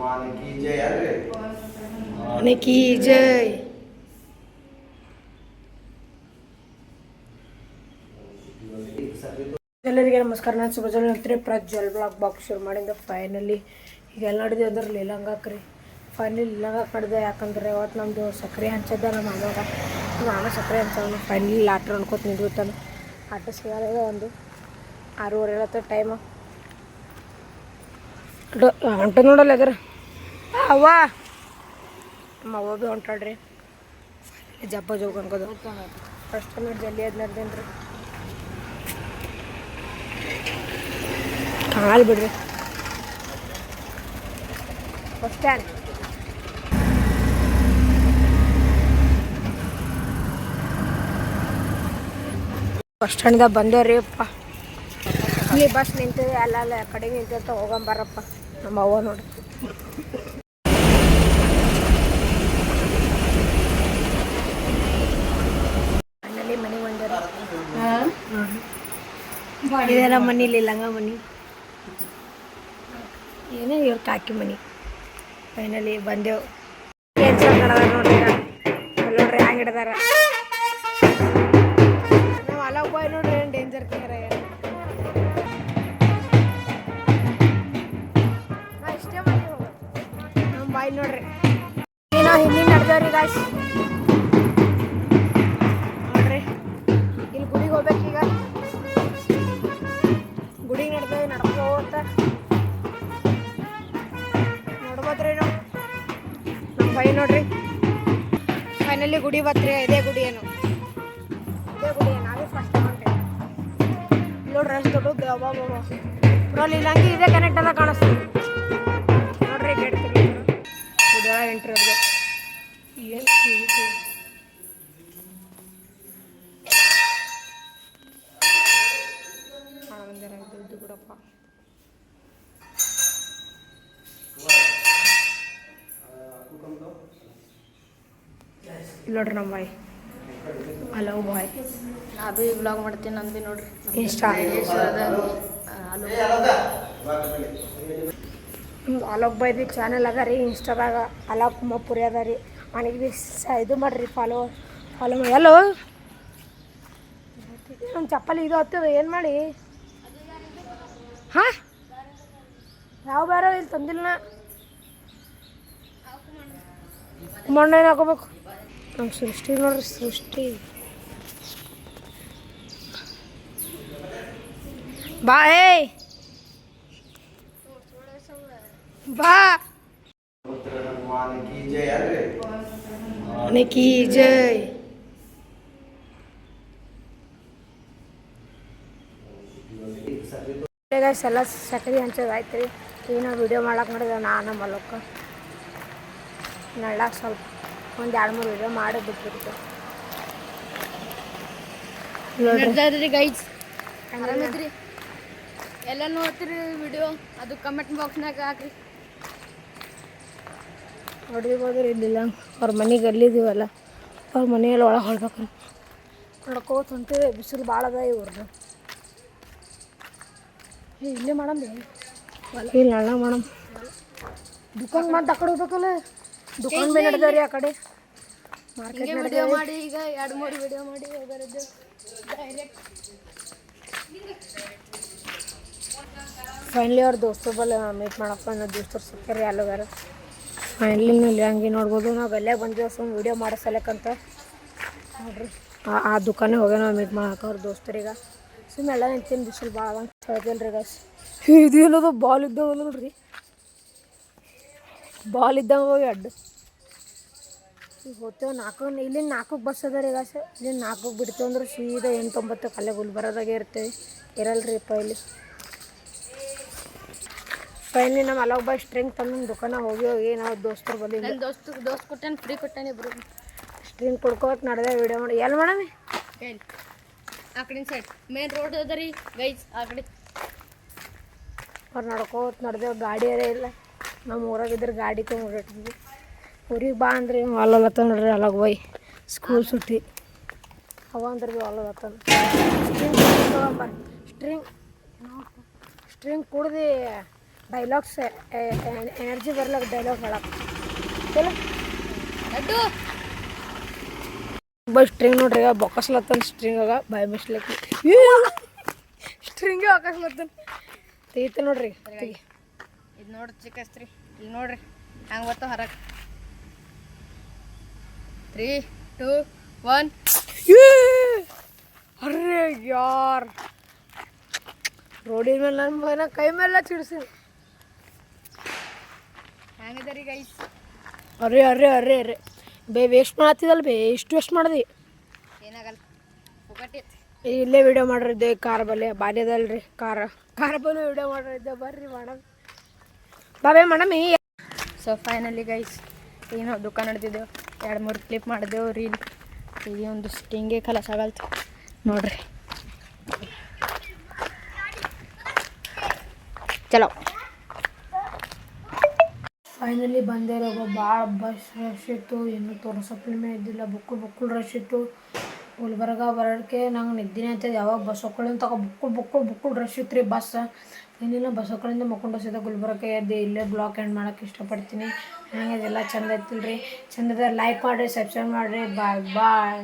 की जय. ಎಲ್ಲರಿಗೆ ನಮಸ್ಕಾರ. ನಾನು ಸುಭಜಲ್ ಹೇಳ್ತೀರಿ. ಪ್ರಜ್ವಲ್ ಬ್ಲಾಗ್ ಬಾಕ್ಸ್ ಶುರು ಮಾಡಿಂದ ಫೈನಲಿ ಈಗ ಎಲ್ಲ ನಡೆದು ಅಂದ್ರೆ ಲೀಲಂಗಾಕ್ರಿ. ಫೈನಲಿ ಲೀಲಂಗಾಕ್ ನಡೆದೆ. ಯಾಕಂದ್ರೆ ಇವತ್ತು ನಮ್ಮದು ಸಕ್ಕರೆ ಹಂಚದ ನಮ್ಮ ಅಮ್ಮಾಗ ನಾನು ಸಕ್ಕರೆ ಹಂಚವನು. ಫೈನಲಿ ಆಟೋ ಅನ್ಕೋತ ನಿಂದಿರ್ತಾನೆ. ಆಟೋ ಸಿಗಲ್ಲ. ಒಂದು 6:30 ಇರತ್ತೆ ಟೈಮು. ಹೊಂಟ ನೋಡಲ್ಲ ಅದ್ರ ಅವ್ವ ನಮ್ಮ ಅವ್ವ ಭೀ ಹೊಂಟಾಡ್ರಿ. ಜಬ್ಬ ಜೋಗ ಅನ್ಕೋದು ಫಸ್ಟ್ ನೋಡಿ ಜಲ್ದಿ ಅದ್ನರ್ದೇನು ರೀ ಕಾಲ್ ಬಿಡ್ರಿ. ಬಸ್ ಸ್ಟ್ಯಾಂಡ್ ಬಂದೇವ್ರಿ ಅಪ್ಪ. ಇಲ್ಲಿ ಬಸ್ ನಿಂತಿದೆ. ಅಲ್ಲ ಕಡೆ ನಿಂತಿರ್ತ ಹೋಗಂಬಾರಪ್ಪ. ನಮ್ಮ ಅವ್ವ ನೋಡಿ ಮನೇಲಿ ಮನೆ ಬಂದವ್ರಿ. ಇದೆಲ್ಲ ಮನೆ ಲಂಗ ಮನೆ ಏನೇ ಇವ್ರ ಕಾಕಿ ಮನೆ. ಫೈನಲಿ ಬಂದೆವು. ಏನು ಚಂದ ನೋಡ್ರಿ. ನೋಡ್ರಿ ಹ್ಯಾಂಗೆ ಹಿಡ್ದಾರ. ನಾವು ಅಲ್ಲ ಬಾಯ್ ನೋಡ್ರಿ ಏನು ಡೇಂಜರ್ ಕ್ಲಿಯರ್ ನಾ ಇಷ್ಟೇ ಮಾಡಿ ಹೋಗ ನಮ್ಮ ಬಾಯ್ ನೋಡ್ರಿ. ನಾವು ಹಿಂದಿನ ನಡೆದವ್ರಿ ಗಾಯ್ಸ್. ನೋಡ್ರಿ ಇಲ್ಲಿ ಗುಡಿಗೆ ಹೋಗ್ಬೇಕೀಗ. ಗುಡಿಗೆ ನಡೆದೇವಿ. ನಡ್ಕೋತ ನೋಡ್ಬೋದ್ರಿ ನಾವು ನಮ್ಮ ಬಾಯಿ ನೋಡ್ರಿ. ಫೈನಲಿ ಗುಡಿ ಬತ್ರಿ. ಇದೇ ಗುಡಿ ಏನು ನಾವೇ ಫಸ್ಟ್ ತಗೊಂಡ್ರಿ ನೋಡ್ರಿ. ಅಷ್ಟು ದೊಡ್ಡದು ಬ್ರೋಲ್ ಇಲ್ಲಂಗೆ ಇದೇ ಕನೆಕ್ಟ್ ಅದ ಕಾಣಿಸ್ತೀವಿ ನೋಡ್ರಿ. ಕೇಳ್ತೀವಿ ಗುಡಿ ಎಂಟ್ರಿ ಅವ್ರಿಗೆ ಏನು ಬಂದಿರ ಇದ್ದು ಬಿಡಪ್ಪ. ನೋಡ್ರಿ ನಮ್ಮ ಬಾಯ್. ಹಲೋ ಬಾಯ್. ನಾ ಭೀ ವ್ಲಾಗ್ ಮಾಡ್ತೀನಿ. ನಂದು ಭೀ ನೋಡ್ರಿ ಇನ್ಸ್ಟಾ ಅಲೋಕ್ ಬಾಯ್ದು ಚಾನಲ್ ಅದ ರೀ ಇನ್ಸ್ಟಾದಾಗ. ಅಲೋಕ್ ಕುಮ್ಮಪುರಿ ಅದ ರೀ. ಅವನಿಗೆ ಭೀ ಇದು ಮಾಡಿರಿ ಫಾಲೋ ಮಾಡಿ. ಎಲ್ಲೋ ನಮ್ಮ ಚಪ್ಪಲಿ ಇದು ಹತ್ತದ ಏನು ಮಾಡಿ. ಹಾಂ ಯಾವ ಬೇರೆ ಇಲ್ಲಿ ತಂದಿಲ್ಲ. ಮಣ್ಣೇನು ಹಾಕೋಬೇಕು. ನಮ್ಮ ಸೃಷ್ಟಿ ನೋಡ್ರಿ. ಸೃಷ್ಟಿ ಬಾ. ಏಯ್ ಬಾ. की जय. ಎಲ್ಲ ಸಕ್ಕರೆ ಹಂಚೋದು ಆಯ್ತು ರೀ. ಈಗ ನಾವು ವಿಡಿಯೋ ಮಾಡಕ್ಕೆ ಮಾಡಿದೆ. ನಾನು ಮಲ್ಲಕ್ಕ ನಳ್ಳಾಗ ಸ್ವಲ್ಪ ಒಂದು 2-3 ವಿಡಿಯೋ ಮಾಡಿ ಬಿಟ್ಬಿಡ್ತು ನೋಡ್ರಿ ಗೈಸ್. ಆರಾಮಿದ್ರಿ? ಎಲ್ಲ ನೋಡ್ತೀರಿ ವಿಡಿಯೋ ಅದು ಕಮೆಂಟ್ ಬಾಕ್ಸ್ನಾಗ ಹಾಕ್ರಿ. ನೋಡಿರ್ಬೋದು ರೀ. ಇಲ್ಲಿಲ್ಲ ಅವ್ರ ಮನೆಗೆ ಅಲ್ಲಿದ್ದೀವಲ್ಲ ಅವ್ರ ಮನೆಯಲ್ಲಿ ಒಳಗೆ ಹೊಳ್ಬೇಕು ನಡ್ಕೋತ ಹೊಂಟಿದೆ. ಬಿಸಿಲು ಭಾಳ ಅದ ಇವ್ರದ್ದು. ಇಲ್ಲೇ ಮಾಡಮ್ ಇಲ್ಲಿ ನಳ್ಳ ಮಾಡಮ್. ದುಕಾನ್ ಮತ್ತೆ ಆ ಕಡೆ ಹೋಗ್ಬೇಕಲ್ಲ. ದುಕಾನ್ ಭೀ ನಡೆದವ್ರಿ ಆ ಕಡೆ. ಮಾರ್ಕೆಟ್ ವಿಡಿಯೋ ಮಾಡಿ ಈಗ 2-3 ವಿಡಿಯೋ ಮಾಡಿ ಹೋಗೋರದ್ದು ಡೈರೆಕ್ಟ್. ಫೈನಲಿ ಅವ್ರ ದೋಸ್ತರು ಬಲ್ಲ ಮೀಟ್ ಮಾಡಪ್ಪ. ಅನ್ನೋ ದೋಸ್ತರು ಸಿಕ್ಕಾರಿ ಅಲ್ಲೋಗಾರ. ಫೈನಲಿ ಇಲ್ಲಿ ಹಂಗೆ ನೋಡ್ಬೋದು. ನಾವು ಬೆಲೆ ಬಂದಿದ್ದೇವೆ ಸುಮ್ಮನೆ ವೀಡಿಯೋ ಮಾಡಿಸಲಕ್ಕಂತ ನೋಡ್ರಿ. ಆ ದುಕಾನಿಗೆ ಹೋಗಿ ನಾವು ಮೀಟ್ ಮಾಡಕ್ಕೆ ಅವ್ರ ದೋಸ್ತರಿಗೆ. ಸುಮ್ಮನೆ ಎಲ್ಲ ನಿಂತೀನಿ. ಬಿಸಿಲು ಭಾಳ ಅಂತ ಹೇಳ್ತಿಲ್ಲ ರೀ ಗೈಸ್. ಇದು ಏನದು ಬಾಲ್ ಇದ್ದಂಗೆ ನೋಡ್ರಿ. ಬಾಲ್ ಇದ್ದಂಗೆ ಹೋಗಿ ಅಡ್ಡು ಈಗ ಹೋಗ್ತೇವೆ. 4 ಇಲ್ಲಿಂದ 4ಕ್ಕೆ ಬಸ್ ಅದ ರೀ ಗಾಸ. ಇಲ್ಲಿಂದ 4ಕ್ಕೆ ಬಿಡ್ತೇವೆ ಅಂದ್ರೆ ಸೀದಾ 8-9 ಅಲ್ಲೇ ಗುಲ್ಬರ್ಗದಾಗೆ ಇರ್ತೇವೆ. ಇರಲ್ರಿಪ್ಪ ಇಲ್ಲಿ. ಫೈನಲಿ ನಮ್ಮ ಅಲೋಕ್ ಬಾಯ್ ಸ್ಟ್ರಿಂಗ್ ತಂದು ದುಕಾನಾಗ ಹೋಗಿ ನಾವು ದೋಸ್ತರು ಬಂದಿದ್ದು. ದೋಸ್ತ್ ಕೊಟ್ಟೇನೆ ಫ್ರೀ ಕೊಟ್ಟೇನೆ ಇಬ್ರು. ಸ್ಟ್ರಿಂಗ್ ಕೊಡ್ಕೋತ ನಡೆದೆ ವಿಡಿಯೋ ಮಾಡಿ. ಎಲ್ಲಿ ಮಾಡಮಿ ಎಲ್ಲಿ ಆ ಕಡೆ ಸೈಡ್ ಮೇನ್ ರೋಡ್ ಅದ ರೀ ಗೈಸ್. ಆ ಕಡೆ ಅವ್ರು ನಡ್ಕೋತ ನಡೆದೇವು. ಗಾಡಿ ಅದೇ ಇಲ್ಲ. ನಮ್ಮ ಊರಾಗಿದ್ರೆ ಗಾಡಿ ತೊಗೊಂಡಿಟ್ಟಿದ್ವಿ. ಊರಿಗೆ ಬಾ ಅಂದ್ರಿ ಹೊಲತ್ತ ನೋಡ್ರಿ. ಅಲೋಕ್ ಬಾಯ್ ಸ್ಕೂಲ್ ಸುಟ್ಟಿ ಅವ ಅಂದ್ರೆ ಭೀ ಹೊಲದತ್ತನ. ಸ್ಟ್ರಿಂಗ್ ತೊಗೊಂಬ. ಸ್ಟ್ರಿಂಗ್ ಕುಡ್ದು ಡೈಲಾಗ್ಸ್ ಎನರ್ಜಿ ಬರ್ಲಾಕ ಡೈಲಾಗ್ ಹೇಳಕ್ಕೆ ಚಲೋ ಲಡ್ಡು ಸ್ಟ್ರಿಂಗ್ ನೋಡ್ರಿ ಈಗ ಬೊಕ್ಕಸ್ಲತ್ತನ ಸ್ಟ್ರಿಂಗಾಗ ಬಾಯ್ ಮಿಸ್ಲಕ್ಕೆ ಸ್ಟ್ರಿಂಗೇ ಬೊಕ್ಕಸ್ಲತ್ತನ ತೆಗಿತ ನೋಡ್ರಿ ತೆಗಿ ಇದು ನೋಡ್ರಿ ಚಿಕ್ಕಸ್ತ್ರಿ ಇಲ್ಲಿ ನೋಡ್ರಿ ಹಂಗೆ ಬರ್ತಾವ ಹೊರಗೆ 3 2 1 ಅರ್ರೆ ಯಾರ್ ರೋಡಿನ ಮೇಲೆ ನನ್ನ ಮಗನ ಕೈ ಮೇಲೆ ಚಿಡಿಸಿ ಹೆಂಗಿದಾರಿ ಗೈಸ್ ಅರೆ ಅರೆ ಅರೆ ಅರೆ ವೇಸ್ಟ್ ಮಾಡತ್ತಿದಲ್ಲ ಎಷ್ಟು ವೇಸ್ಟ್ ಮಾಡಿದಿ ಏನಾಗಲ್ಲ ಇಲ್ಲೇ ವಿಡಿಯೋ ಮಾಡಿರಿದ್ದೆ ಕಾರ್ ಬಲ್ಲೆ ಬಾಲ್ಯದಲ್ರಿ ಕಾರ್ ಬಲ್ಲೆ ವಿಡಿಯೋ ಮಾಡಿರಿದ್ದೆ ಬರ್ರಿ ಮೇಡಮ್ ಬಾಬೇ ಮೇಡಮ್ ಸೊ ಫೈನಲಿ ಗೈಸ್ ಏನೋ ದುಕಾನ್ ನಡೆದಿದ್ದೆವು 2-3 ಕ್ಲಿಪ್ ಮಾಡಿದೆವು ರೀಲ್ ಈಗ ಒಂದು ಸ್ಟಿಂಗೇ ಕಲಸ ಆಗಲ್ತು ನೋಡ್ರಿ ಚಲೋ ಫೈನಲಿ ಬಂದೇ ಭಾಳ ಬಸ್ ರಶ್ ಇತ್ತು ಇನ್ನೂ ತೋರಿಸೋಪ್ಲಿಮೆ ಇದ್ದಿಲ್ಲ ಬುಕ್ಕುಳು ರಶ್ ಇತ್ತು ಗುಲ್ಬರ್ಗ ಬರೋಕ್ಕೆ ನಂಗೆ ನಿದ್ದಿನೇ ಆಗ್ತದೆ ಯಾವಾಗ ಬಸ್ ಹೊಕ್ಕಳಿಂದ ಬುಕ್ಕುಳು ರಶ್ ಇತ್ತು ರೀ ಬಸ್ ಏನಿಲ್ಲ ಬಸ್ ಹೊಕ್ಕಳಿಂದ ಮಕ್ಕೊಂಡು ಸೀದಾ ಗುಲ್ಬರ್ಗಕ್ಕೆ ಎದ್ದು ಇಲ್ಲೇ ಬ್ಲಾಗ್ ಎಂಡ್ ಮಾಡೋಕ್ಕೆ ಇಷ್ಟಪಡ್ತೀನಿ ಹಾಗೆ ಇದೆಲ್ಲ ಚಂದ ಐತಿಲ್ರಿ ಚಂದದ ಲೈಕ್ ಮಾಡಿರಿ ಸಬ್ಸ್ಕ್ರೈಬ್ ಮಾಡಿರಿ ಬಾಯ್